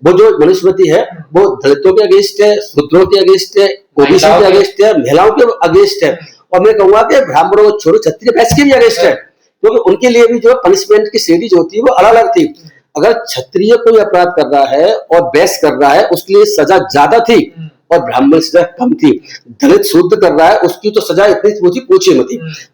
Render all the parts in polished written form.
वो जो मनुस्मृति है वो दलितों के अगेंस्ट है, शूद्रों के अगेंस्ट है, ओबीसी के अगेंस्ट है, महिलाओं के अगेंस्ट है, और मैं कहूंगा कि ब्राह्मणों को छोड़ो क्षत्रिय वैश्य के भी अगेंस्ट है, क्योंकि उनके लिए भी जो पनिशमेंट की सीढ़ी जो होती है वो अलग अलग थी। अगर क्षत्रिय कोई अपराध कर रहा है और वैश्य कर रहा है उसके लिए सजा ज्यादा थी और ब्राह्मण सजा कम थी। दलित शूद्र कर रहा है उसकी तो सजा इतनी थी पूछी मत।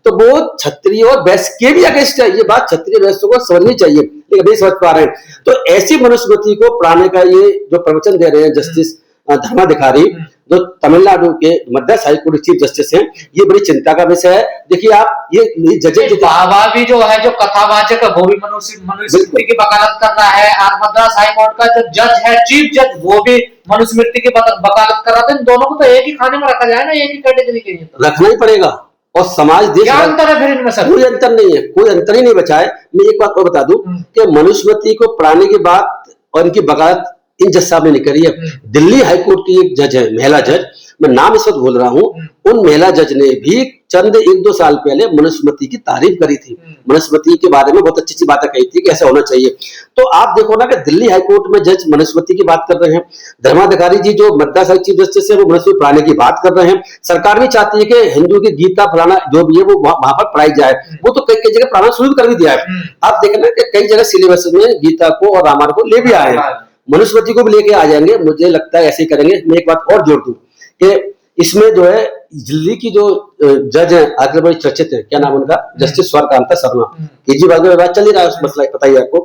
तो वो क्षत्रिय और वैश्य के भी अगेंस्ट है, ये बात क्षत्रिय वैश्य को समझनी चाहिए, लेकिन नहीं समझ पा रहे हैं। तो ऐसी मनुस्मृति को पढ़ाने का ये जो प्रवचन दे रहे हैं जस्टिस धर्माधिकारी, जो तमिलनाडु के मद्रास हाईकोर्ट चीफ जस्टिस हैं, ये बड़ी चिंता का विषय है। देखिए आप ये जजेस बाबा भी जो है जो कथावाचक है वो भी मनुस्मृति की वकालत कर रहा है, और मद्रास हाईकोर्ट का जो जज है चीफ जज वो भी मनुस्मृति की वकालत कर रहा था। इन दोनों को तो एक ही खाने में रखा जाए ना, एक ही कैटेगरी के लिए रखना ही पड़ेगा। और समाज देश क्या अंतर है फिर इनमें सर? कोई अंतर नहीं है, कोई अंतर ही नहीं बचा है। मैं एक बात को बता दूं कि मनुस्मृति को पढ़ाने के बाद और इनकी वकालत इन जज साहब ने नहीं करी है। दिल्ली हाईकोर्ट की एक जज है, महिला जज, मैं नाम इस वक्त बोल रहा हूं, उन महिला जज ने भी चंद 1-2 साल पहले मनुस्मृति की तारीफ करी थी, मनुस्मृति के बारे में बहुत अच्छी अच्छी बातें कही थी कि ऐसा होना चाहिए। तो आप देखो ना कि दिल्ली हाईकोर्ट में जज मनुस्मृति की बात कर रहे हैं, धर्माधिकारी जी जो मद्रास चीफ जस्टिस है वो मनुस्मृति पढ़ाने की बात कर रहे हैं। सरकार भी चाहती है कि हिंदू की गीता फलाना जो भी है वो वहां पर पढ़ाई जाए, वो तो कई जगह पढ़ाना शुरू कर भी दिया है। आप देखना कि कई जगह सिलेबस में गीता को और रामायण को ले भी आए हैं, मनुस्मृति को भी लेके आ जाएंगे, मुझे लगता है ऐसे ही करेंगे। मैं एक बात और जोड़ दूं कि इसमें जो है दिल्ली की जो जज है आजकल बड़ी चर्चित है, क्या नाम उनका, जस्टिस स्वरकांता शर्मा, केजरीवाल में बात चल ही रहा है उस मसला, पता ही आपको,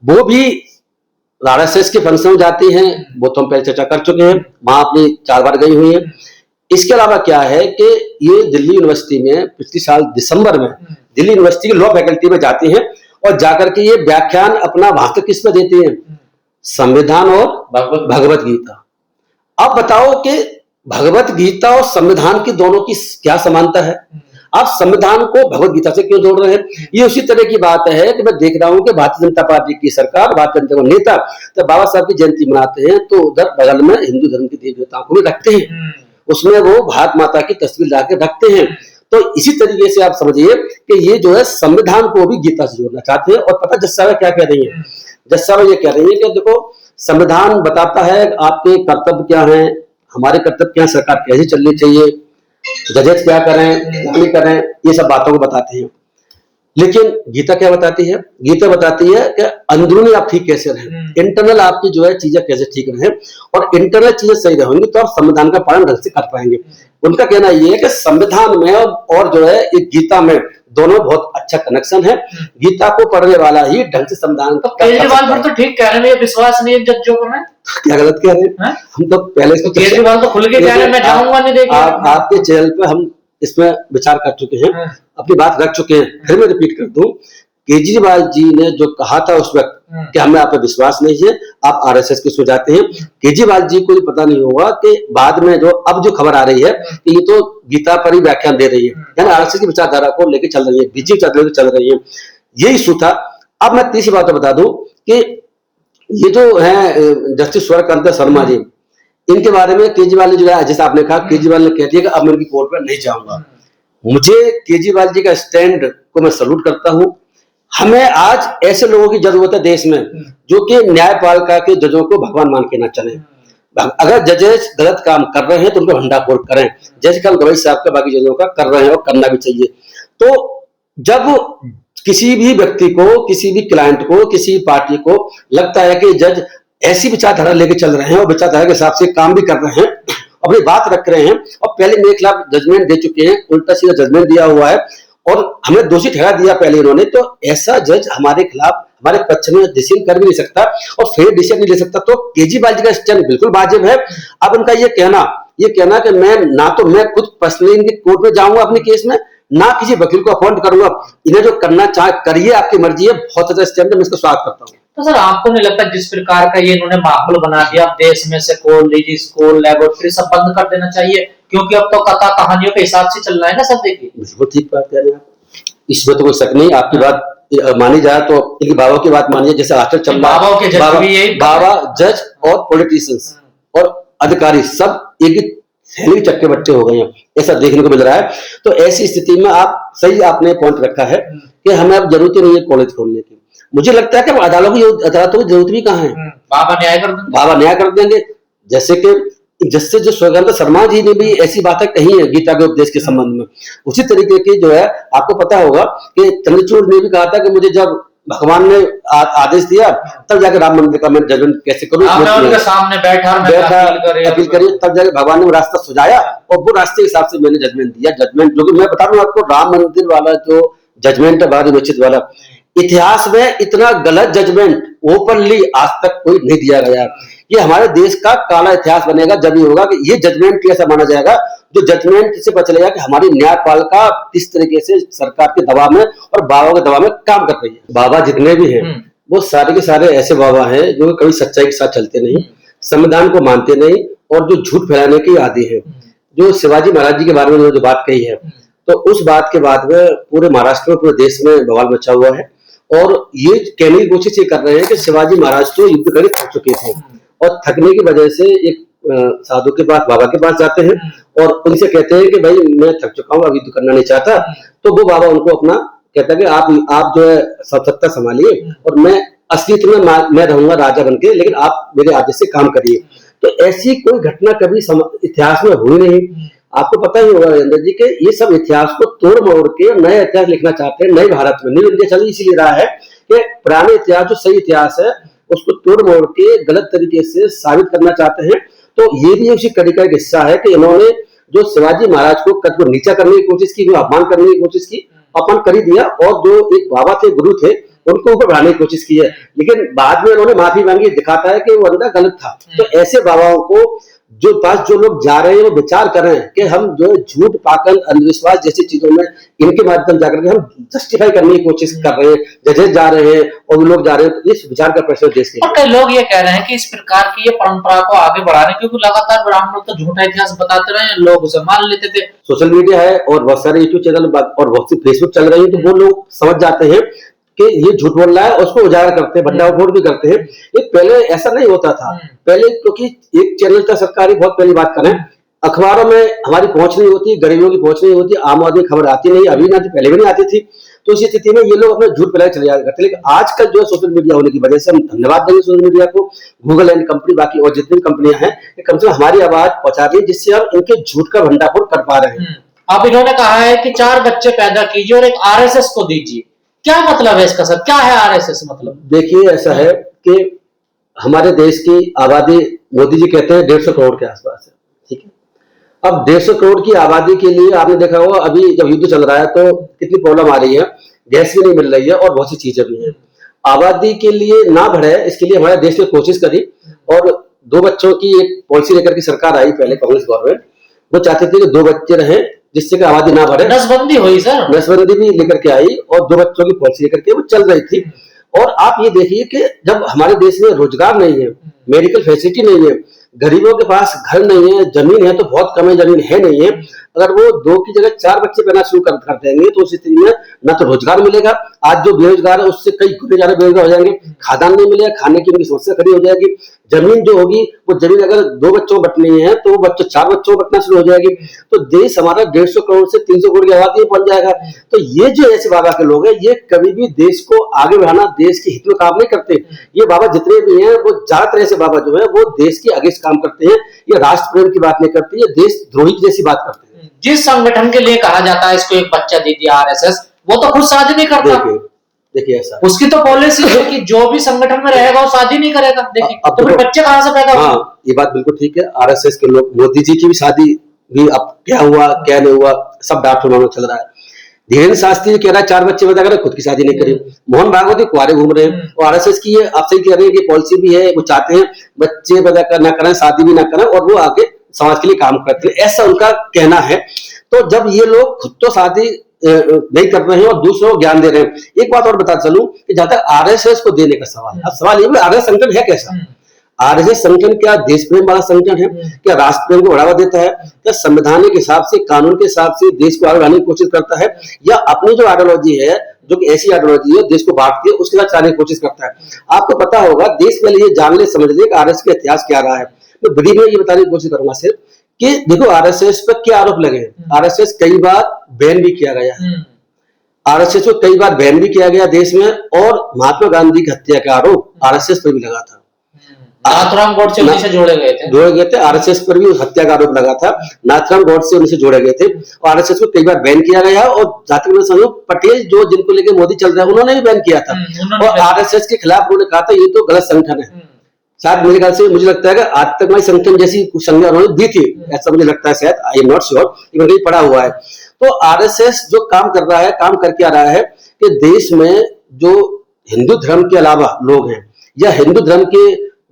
वो भी आरएसएस के फंक्शन में जाती हैं, वो तो हम पहले चर्चा कर चुके हैं, वहां अपनी 4 बार गई हुई है। इसके अलावा क्या है कि ये दिल्ली यूनिवर्सिटी में पिछले साल दिसंबर में दिल्ली यूनिवर्सिटी की लॉ फैकल्टी में जाती हैं और जाकर के ये व्याख्यान अपना भाषण किस में देती हैं, संविधान और भगवत गीता। अब बताओ कि भगवत गीता और संविधान की दोनों की क्या समानता है? आप संविधान को भगवत गीता से क्यों जोड़ रहे हैं? ये उसी तरह की बात है कि मैं देख रहा हूं कि भारतीय जनता पार्टी की सरकार, भारतीय जनता पार्टी नेता तो बाबा साहब की जयंती मनाते हैं तो उधर बगल में हिंदू धर्म की देवी देवताओं को भी रखते हैं, उसमें वो भारत माता की तस्वीर लाके रखते हैं। तो इसी तरीके से आप समझिए कि ये जो है संविधान को भी गीता से जोड़ना चाहते हैं। और पता जज साहब क्या कह रही है, जज साहब ये कह रही है कि देखो संविधान बताता है आपके कर्तव्य क्या हैं, हमारे कर्तव्य क्या, सरकार कैसे चलनी चाहिए, जजेस क्या करें क्या नहीं करें, ये सब बातों को बताते हैं। लेकिन गीता क्या बताती है? गीता बताती है कि अंदरूनी आप ठीक कैसे रहें, इंटरनल आपकी जो है चीजें कैसे ठीक रहें, और इंटरनल चीजें सही रहेंगी तो आप संविधान का पालन ढंग से कर पाएंगे। उनका कहना ये है कि संविधान में और जो है एक गीता में दोनों बहुत अच्छा कनेक्शन है, गीता को पढ़ने वाला ही ढंग से संविधान। तो केजरीवाल पर तो ठीक कह रहे हैं, विश्वास नहीं है जजों पर में, क्या गलत कह रहे हैं? हम तो पहले से केजरीवाल तो खुल के कह रहे हैं मैं जाऊंगा नहीं, देखिए आपके चैनल पे हम इसमें विचार कर चुके हैं, अपनी बात रख चुके हैं। फिर मैं रिपीट कर दूं, केजरीवाल जी ने जो कहा था उस वक्त कि हमें आप पे विश्वास नहीं है, आप आरएसएस के उसमें जाते हैं, केजरीवाल जी को पता नहीं होगा कि बाद में जो अब जो खबर आ रही है कि ये तो गीता पर ही व्याख्यान दे रही है, यानी आरएसएस की विचारधारा को लेकर चल रही है, बीजेपी विचारधारा चल रही है, ये इशू था। अब मैं तीसरी बात बता दूं कि ये जो है जस्टिस स्वरकांता शर्मा जी, इनके बारे में केजरीवाल ने जो है, जैसे आपने कहा, केजरीवाल ने कह दिया कि अब मैं इनकी कोर्ट पर नहीं जाऊंगा। मुझे केजरीवाल जी का स्टैंड को मैं सल्यूट करता हूं। हमें आज ऐसे लोगों की जरूरत है देश में जो कि न्यायपालिका के जजों को भगवान मान के ना चले। अगर जजेस गलत काम कर रहे हैं तो उनको भंडाफोड़ करें, जैसे कल गवई साहब का बाकी जजों का कर रहे हैं और करना भी चाहिए। तो जब किसी भी व्यक्ति को, किसी भी क्लाइंट को, किसी पार्टी को लगता है कि जज ऐसी विचारधारा लेके चल रहे हैं और विचारधारा के हिसाब से काम भी कर रहे हैं, अपनी बात रख रहे हैं और पहले मेरे खिलाफ जजमेंट दे चुके हैं, उल्टा सीधा जजमेंट दिया हुआ है और हमें दोषी ठहरा दिया पहले इन्होंने, तो ऐसा जज हमारे खिलाफ, हमारे पक्ष में डिसीजन कर भी नहीं सकता और फेयर डिसीजन नहीं ले सकता। तो केजरीवाल जी का स्टैंड बिल्कुल वाजिब है। अब उनका ये कहना कि मैं ना तो मैं खुद पर्सनली इनकी कोर्ट में जाऊंगा अपने केस में, ना किसी वकील को अपॉइंट करूंगा, इन्हें जो करना चाहे करिए, आपकी मर्जी है, बहुत अच्छा स्टैंड है, मैं इसका स्वागत करता हूँ। तो सर आपको नहीं लगता जिस प्रकार का ये इन्होंने माहौल बना दिया, देश में से कॉलेज, स्कूल, लेबोरेटरी सब बंद कर देना चाहिए, क्योंकि अब तो कथा कहानियों के हिसाब से चल रहा है ना सब। देखिए बिल्कुल ठीक बात कह रहे हैं, इसमें तो कोई शक नहीं। आपकी बात मानी जाए तो इनकी बाबा की बात मानिए, जैसे हॉस्टल चल रहा है, बाबा जज और पॉलिटिशियंस और अधिकारी सब एक ही थैली चक्के बट्टे हो गए हैं, ऐसा देखने को मिल रहा है। तो ऐसी स्थिति में आप सही आपने पॉइंट रखा है कि हमें अब जरूरत नहीं है कॉलेज खोलने की, मुझे लगता है कि अदालतों की जरूरत भी कहाँ है। बाबा न्याय कर देंगे। बाबा न्याय कर देंगे। जैसे कि जस्टिस जो स्वतंत्र शर्मा जी ने भी ऐसी बातें कही है गीता के उपदेश के संबंध में, उसी तरीके की जो है आपको पता होगा कि चंद्रचूड़ ने भी कहा था कि मुझे जब भगवान ने आदेश दिया तब जाकर राम मंदिर का मैं जजमेंट कैसे करूं, उनके सामने बैठा अपील करी, तब जाकर भगवान ने रास्ता सुझाया और वो रास्ते के हिसाब से मैंने जजमेंट दिया। जजमेंट जो कि मैं बता रहा हूँ आपको, राम मंदिर वाला जो जजमेंट है बाद विचित वाला, इतिहास में इतना गलत जजमेंट ओपनली आज तक कोई नहीं दिया गया। ये हमारे देश का काला इतिहास बनेगा जब ये होगा कि ये जजमेंट कैसा माना जाएगा, जो जजमेंट से पता चलेगा कि हमारी न्यायपालिका किस तरीके से सरकार के दबाव में और बाबा के दबाव में काम कर रही है। बाबा जितने भी हैं वो सारे के सारे ऐसे बाबा हैं जो कभी सच्चाई के साथ चलते नहीं, संविधान को मानते नहीं और जो झूठ फैलाने के आदी है। जो शिवाजी महाराज जी के बारे में जो बात कही है, तो उस बात के बाद में पूरे महाराष्ट्र में, पूरे देश में बवाल मचा हुआ है और ये कहने की कोशिश ये कर रहे हैं कि शिवाजी महाराज तो युद्ध करके थक चुके थे और थकने की वजह से एक साधु के पास, बाबा के पास जाते हैं और उनसे कहते हैं कि भाई मैं थक चुका हूँ, अब युद्ध करना नहीं चाहता। तो वो बाबा उनको अपना कहता है कि आप जो है सब सत्ता संभालिए और मैं असलियत में मैं रहूंगा राजा बनके, लेकिन आप मेरे आदेश से काम करिए। तो ऐसी कोई घटना कभी इतिहास में हुई नहीं। आपको पता ही होगा नरेंद्र जी के ये सब इतिहास को तोड़ मोड़ के नया इतिहास लिखना चाहते हैं। नए भारत में न्यू इंडिया चल इसीलिए रहा है कि पुराने इतिहास जो सही इतिहास है उसको तोड़ मोड़ के गलत तरीके से साबित करना चाहते हैं। तो ये भी उसी कड़ी का एक हिस्सा है कि इन्होंने जो शिवाजी महाराज को कद को नीचा करने की कोशिश की, जो अपमान करने की कोशिश की, अपमान कर ही दिया, और जो एक बाबा थे, गुरु थे, उनको ऊपर बढ़ाने की कोशिश की है। लेकिन बाद में उन्होंने माफी मांगी, दिखाता है कि वो अंदर गलत था। तो ऐसे बाबाओं को जो पास जो लोग जा रहे हैं वो विचार कर रहे हैं कि हम जो है झूठ, पाखंड, अंधविश्वास जैसी चीजों में इनके माध्यम जाकर के हम जस्टिफाई करने की कोशिश कर रहे हैं। जजेस जा रहे हैं और वो लोग जा रहे हैं, तो इस विचार का प्रश्न देश के। और कई लोग ये कह रहे हैं कि इस प्रकार की ये परंपरा को आगे बढ़ाने, क्योंकि लगातार ब्राह्मण तो झूठा इतिहास बताते रहे, लोग उसे मान लेते थे। सोशल मीडिया है और बहुत सारे यूट्यूब चैनल और बहुत सी फेसबुक चल रही है, तो वो लोग समझ जाते हैं कि ये झूठ बोल रहा है और उसको उजागर करते हैं, भंडाफोड़ भी करते हैं। ये पहले ऐसा नहीं होता था। पहले क्योंकि एक चैनल था सरकारी, बहुत पहली बात करें, अखबारों में हमारी पहुंच नहीं होती, गरीबों की पहुंच नहीं होती, आम आदमी खबर आती नहीं, अभी ना पहले भी नहीं आती थी। तो इसी स्थिति में ये लोग अपने झूठ फैलाए चले जाते थे। लेकिन आजकल जो सोशल मीडिया होने की वजह से हम धन्यवाद देंगे सोशल मीडिया को, गूगल एंड कंपनी, बाकी और जितनी कंपनियां हैं, कम से कम हमारी आवाज पहुंचा रही है, जिससे हम इनके झूठ का भंडाफोड़ कर पा रहे हैं। अब इन्होंने कहा है कि 4 बच्चे पैदा कीजिए और एक आरएसएस को दीजिए। क्या मतलब है इसका सर? क्या है आरएसएस मतलब? देखिए ऐसा है कि हमारे देश की आबादी, मोदी जी कहते हैं 150 करोड़ के आसपास है, ठीक है। अब 150 करोड़ की आबादी के लिए आपने देखा होगा अभी जब युद्ध चल रहा है तो कितनी प्रॉब्लम आ रही है, गैस भी नहीं मिल रही है और बहुत सी चीजें भी हैं। आबादी के लिए ना बढ़े, इसके लिए हमारे देश ने कोशिश करी और 2 बच्चों की एक पॉलिसी लेकर के सरकार आई पहले, कांग्रेस गवर्नमेंट। वो चाहते थे कि 2 बच्चे रहें जिससे कि आबादी ना बढ़े। नसबंदी हुई सर, नसबंदी भी लेकर के आई और 2 बच्चों की पॉलिसी लेकर के वो चल रही थी। और आप ये देखिए कि जब हमारे देश में रोजगार नहीं है, मेडिकल फैसिलिटी नहीं है, गरीबों के पास घर नहीं है, जमीन है तो बहुत कम है, जमीन है नहीं है, अगर वो 2 की जगह 4 बच्चे पैदा शुरू कर देंगे तो उस स्थिति में ना तो रोजगार मिलेगा, आज जो बेरोजगार है उससे कई गुने ज्यादा बेरोजगार हो जाएंगे, खाद्यान्न नहीं मिलेगा, खाने की उनकी समस्या खड़ी हो जाएगी। जमीन जो होगी वो जमीन अगर 2 बच्चों में बटनी है तो वो बच्चे 4 बच्चों में बटना शुरू हो जाएगी। तो देश हमारा 150 करोड़ से 300 करोड़ की आबादी बन जाएगा। तो ये जो ऐसे बाबा के लोग हैं, ये कभी भी देश को आगे बढ़ाना, देश के हित में काम नहीं करते। ये बाबा जितने भी हैं वो ज्यादातर ऐसे बाबा जो है वो देश के अगेंस्ट काम करते हैं, ये राष्ट्र प्रेम की बात नहीं करते, ये देशद्रोही जैसी बात करते हैं। जिस संगठन के लिए कहा जाता है इसको एक बच्चा दे दिया आरएसएस, वो तो खुद शादी नहीं करता। देखिए ऐसा उसकी तो पॉलिसी है कि जो भी संगठन में रहेगा वो शादी नहीं करेगा। देखिए तो फिर बच्चे कहां से पैदा होंगे? हाँ, ये बात बिल्कुल ठीक है। आरएसएस के लोग, मोदी जी की भी शादी भी अब क्या हुआ क्या नहीं हुआ सब डांट फरमाना चल रहा है। धीरेन्द्र शास्त्री कह रहा है 4 बच्चे पैदा करें, खुद की शादी नहीं करी। मोहन भागवत कुआरे घूम रहे हैं और आरएसएस की ये आप सही कह रहे हैं कि पॉलिसी भी है, वो चाहते हैं बच्चे पैदा ना करें, शादी भी ना करें और वो आगे समाज के लिए काम करते हैं, ऐसा उनका कहना है। तो जब ये लोग खुद तो शादी नहीं कर रहे हैं और दूसरों को ज्ञान दे रहे हैं। एक बात और बता चलूं कि जहां तक आरएसएस को देने का सवाल है, अब सवाल ये आरएसएस संगठन है कैसा? आरएसएस संगठन क्या देश प्रेम वाला संगठन है? क्या राष्ट्र प्रेम को बढ़ावा देता है? क्या संविधान के हिसाब से, कानून के हिसाब से देश को आगे बढ़ाने की कोशिश करता है? या अपनी जो आइडियोलॉजी है, जो कि ऐसी आइडियोलॉजी है देश को बांटती है, उसके साथ जाने की कोशिश करता है? आपको पता होगा, देश के लिए जान ले समझ ले कि आरएसएस का इतिहास क्या रहा है। तो ब्रीफ में ये बताने की कोशिश करूंगा सिर्फ कि देखो आरएसएस पर क्या आरोप लगे। आरएसएस कई बार बैन भी किया गया है, आरएसएस को कई बार बैन भी किया गया देश में, और महात्मा गांधी की हत्या का आरोप आरएसएस पर भी लगा था। नाथुराम गोडसे उन्हीं से जोड़े गए थे। आरएसएस पर भी हत्या का आरोप लगा था, नाथुराम गोडसे उन्हीं से जोड़े गए थे, और आरएसएस को कई बार बैन किया गया। और जाते मैं समझूं, पटेल जो जिनको लेके मोदी चल रहा है उन्होंने भी बैन किया था, और आरएसएस के खिलाफ उन्होंने कहा था ये तो गलत संगठन है। शायद मेरे ख्याल से मुझे लगता है कि आतंकवादी संगठन जैसी कुछ संज्ञा उन्होंने दी थी, ऐसा मुझे लगता है, शायद आई एम नॉट श्योर, लेकिन कहीं पढ़ा हुआ है। तो आरएसएस जो काम कर रहा है, काम करके आ रहा है कि देश में जो हिंदू धर्म के अलावा लोग हैं या हिंदू धर्म के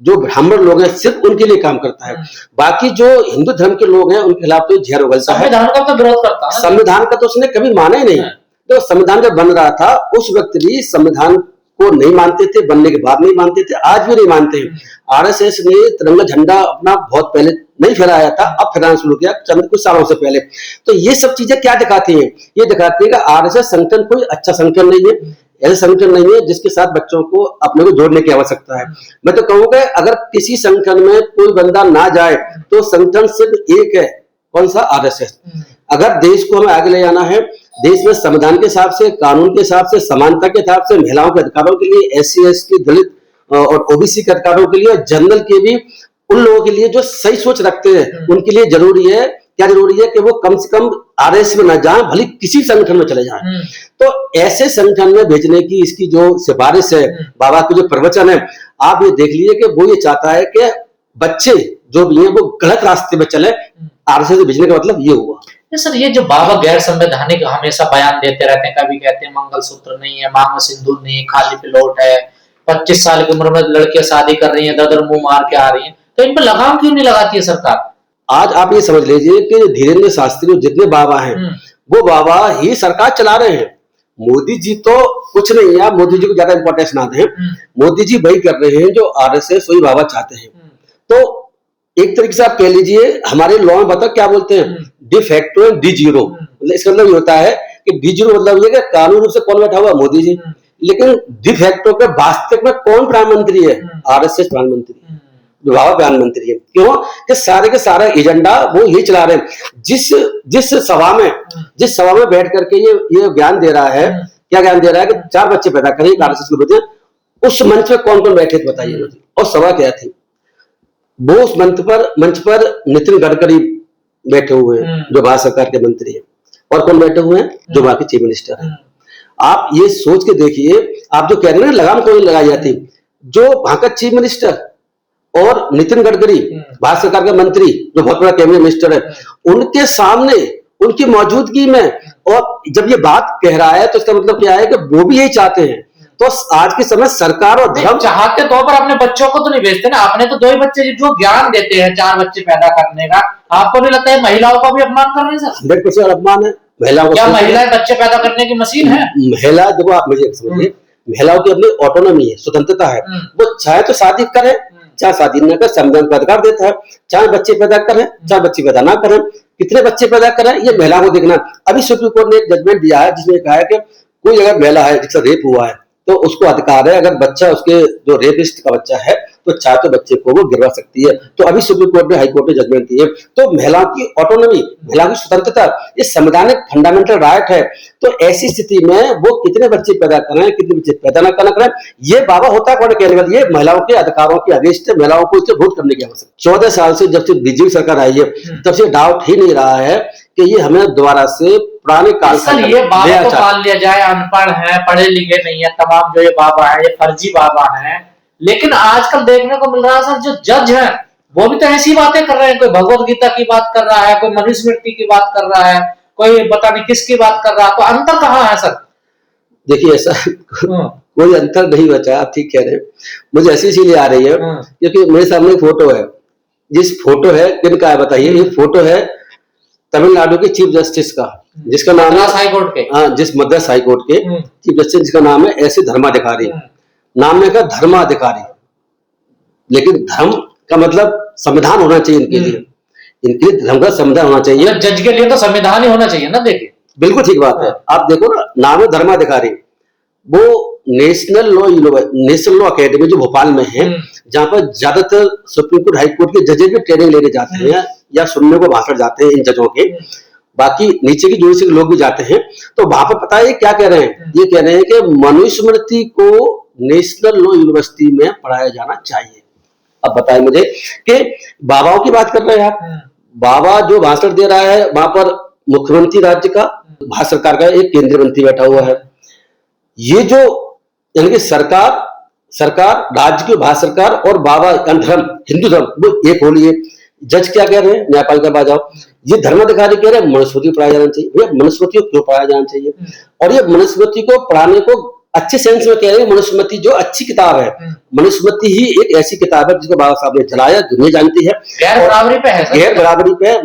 जो ब्राह्मण लोग हैं, सिर्फ उनके लिए काम करता है। बाकी जो हिंदू धर्म के लोग हैं उनके खिलाफ तो झेर उगलता है। संविधान का तो विरोध करता है। संविधान का तो उसने कभी माना ही नहीं। तो संविधान जब बन रहा था उस वक्त भी संविधान को नहीं मानते थे, बनने के बाद नहीं मानते थे, आज भी नहीं मानते हैं। आरएसएस ने तिरंगा झंडा अपना बहुत पहले नहीं फहराया था, अब फहराना शुरू किया चंद कुछ सालों से पहले। तो ये सब चीजें क्या दिखाती हैं? ये दिखाती है कि आरएसएस संगठन कोई अच्छा संगठन नहीं है, ऐसा संगठन नहीं है जिसके साथ बच्चों को अपने को जोड़ने की आवश्यकता है। मैं तो कहूँगा अगर किसी संगठन में कोई बंदा ना जाए तो संगठन सिर्फ एक है, कौन सा? आरएसएस। अगर देश को हमें आगे ले जाना है, देश में संविधान के हिसाब से, कानून के हिसाब से, समानता के हिसाब से, महिलाओं के अधिकारों के लिए, एससी एसटी दलित और ओबीसी के अधिकारों के लिए, जनरल के भी, उन लोगों के लिए जो सही सोच रखते हैं उनके लिए जरूरी है, क्या जरूरी है कि वो कम से कम आरएस में न जाएं, भले किसी संगठन में चले जाएं। तो ऐसे संगठन में भेजने की इसकी जो सिफारिश है, बाबा के जो प्रवचन है, आप ये देख लीजिए कि वो ये चाहता है कि बच्चे जो भी हैं वो गलत रास्ते में चले। आरएसएस से भेजने का मतलब ये हुआ। सर, ये जो बाबा गैर संवैधानिक हमेशा बयान देते रहते हैं, कभी कहते हैं मंगलसूत्र नहीं है, मांग में सिंदूर नहीं है, खाली पिलोट है, 25 साल की उम्र में लड़कियां शादी कर रही हैं, ददर मुंह मार के आ रही हैं, तो इन पर लगाम क्यों नहीं लगाती है सरकार? आज आप ये समझ लीजिए कि धीरेन्द्र शास्त्री जितने बाबा हैं वो बाबा ही सरकार चला रहे हैं। मोदी जी तो कुछ नहीं है, मोदी जी को ज्यादा इंपॉर्टेंस ना दें। मोदी जी वही कर रहे हैं जो आरएसएस वही बाबा चाहते हैं। तो एक तरीके से आप कह लीजिए, हमारे लॉ में बता क्या बोलते हैं, de facto and D zero. मतलब इसका मतलब ये होता है कि डी जीरो मतलब ये कि कानून रूप से कौन बैठा हुआ? मोदी जी। लेकिन डी फैक्टो के वास्तविक में कौन प्रधानमंत्री है? आरएसएस प्रधानमंत्री, बाबा प्रधानमंत्री है। क्यों? कि सारे के सारा एजेंडा वो यही चला रहे हैं। जिस सभा में बैठ करके ये बयान दे रहा है, क्या ज्ञान दे रहा है कि 4 बच्चे पैदा करें आरएसएस के बच्चे, उस मंच पे कौन कौन बैठे थे बताइए मुझे, और सभा क्या थी? वो उस मंच पर नितिन गडकरी बैठे हुए हैं जो भारत सरकार के मंत्री हैं, और कौन बैठे हुए हैं? जो वहां के चीफ मिनिस्टर हैं। आप ये सोच के देखिए, आप जो कह रहे हैं ना लगाम कोई लगाई जाती, जो वहां का चीफ मिनिस्टर और नितिन गडकरी भारत सरकार का मंत्री जो बहुत बड़ा कैबिनेट मिनिस्टर है, उनके सामने उनकी मौजूदगी में, और जब ये बात कह रहा है तो इसका मतलब क्या है कि वो भी यही चाहते हैं। तो आज के समय सरकार और धर्म चाहते तौर पर अपने बच्चों को तो नहीं भेजते ना। आपने तो 2 ही बच्चे जो ज्ञान देते हैं 4 बच्चे पैदा करने का, आपको नहीं लगता है महिलाओं का भी अपमान कर रहे हैं सर? 100% अपमान है महिलाओं का। क्या महिलाएं बच्चे पैदा करने की मशीन है? महिला, देखो आप मुझे समझिए, महिलाओं की अपनी ऑटोनॉमी है, स्वतंत्रता है। वो चाहे तो शादी करे, चाहे शादी न कर, संविधान का अधिकार देता है। चाहे बच्चे पैदा करें, चाहे बच्चे पैदा ना करें, कितने बच्चे पैदा करें ये महिला को देखना। अभी सुप्रीम कोर्ट ने एक जजमेंट दिया है जिसमें कहा है कि कोई अगर महिला है जिसका रेप हुआ है तो उसको अधिकार है, अगर बच्चा उसके जो रेपिस्ट का बच्चा है तो चाहे तो बच्चे को वो गिरवा सकती है। तो अभी सुप्रीम कोर्ट ने, हाई कोर्ट ने जजमेंट दी है। तो महिला की ऑटोनॉमी, महिला की स्वतंत्रता ये संवैधानिक फंडामेंटल राइट है। तो ऐसी स्थिति में वो कितने बच्चे पैदा करें, कितने बच्चे पैदा ना करना करें, ये बाबा होता कौन कहने वाली, ये महिलाओं के अधिकारों की अगेंस्ट महिलाओं को इससे वोट करने की आवश्यकता। 14 साल से जब से बीजेपी सरकार आई है तब से डाउट ही नहीं रहा है कि ये हमें दोबारा से पुराने काल सर ये बाबा को मान लिया जाए अनपढ़ है, पढ़े लिखे नहीं है, तमाम जो ये बाबा है ये फर्जी बाबा है। लेकिन आजकल देखने को मिल रहा है सर, जो जज है वो भी तो ऐसी बातें कर रहे हैं। कोई भगवत गीता की बात कर रहा है, कोई मनुस्मृति की बात कर रहा है, कोई पता नहीं किसकी बात कर रहा है। तो अंतर कहाँ है सर? देखिए ऐसा कोई अंतर नहीं बचा, आप ठीक कह रहे हैं। मुझे ऐसी इसीलिए आ रही है क्योंकि मेरे सामने फोटो है, जिस फोटो है किनका है बताइए? ये फोटो है तमिलनाडु के चीफ जस्टिस का, जिसका नाम है हाई कोर्ट के, हाँ, जिस मद्रास हाई कोर्ट के चीफ जस्टिस जिसका नाम है एस धर्माधिकारी। नाम में का धर्माधिकारी, लेकिन धर्म का मतलब संविधान होना चाहिए इनके लिए, इनके लिए धर्म का संविधान होना चाहिए। जज के लिए तो संविधान ही होना चाहिए ना। देखिए बिल्कुल ठीक बात है। आप देखो ना, नाम है धर्माधिकारी। वो नेशनल लॉ अकेडमी जो भोपाल में है, जहाँ पर ज्यादातर सुप्रीम कोर्ट हाई कोर्ट के जजेस भी ट्रेनिंग लेने जाते हैं या सुनने को भाषण जाते हैं इन जजों के। बाकी नीचे की जोड़ी से लोग भी जाते हैं, तो वहां पर पता है क्या कह रहे हैं, ये कह रहे हैं कि मनुस्मृति को नेशनल लॉ यूनिवर्सिटी में पढ़ाया जाना चाहिए। अब बताएं मुझे कि बाबाओं की बात कर रहे हैं आप, बाबा जो भाषण दे रहा है वहां पर मुख्यमंत्री राज्य का, भारत सरकार का एक केंद्रीय मंत्री बैठा हुआ है। ये जो यानी कि सरकार राज्य की भारत सरकार और बाबा धर्म हिंदू धर्म वो एक हो लिए। जज क्या कह रहे हैं, न्यायपालिका बाजाओ, ये धर्माधिकारी कह रहे हैं मनुस्मृति पढ़ाया जाना चाहिए। भैया मनुस्मृति को क्यों पढ़ाया जाना चाहिए? और ये मनुस्मृति को पढ़ाने को अच्छे सेंस में कह रहे हैं, मनुस्मृति जो अच्छी किताब है, मनुस्मृति ही एक ऐसी किताब है जिसको बाबा साहब ने चलाया, दुनिया जानती है, गैर बराबरी पे है, गैर बराबरी पे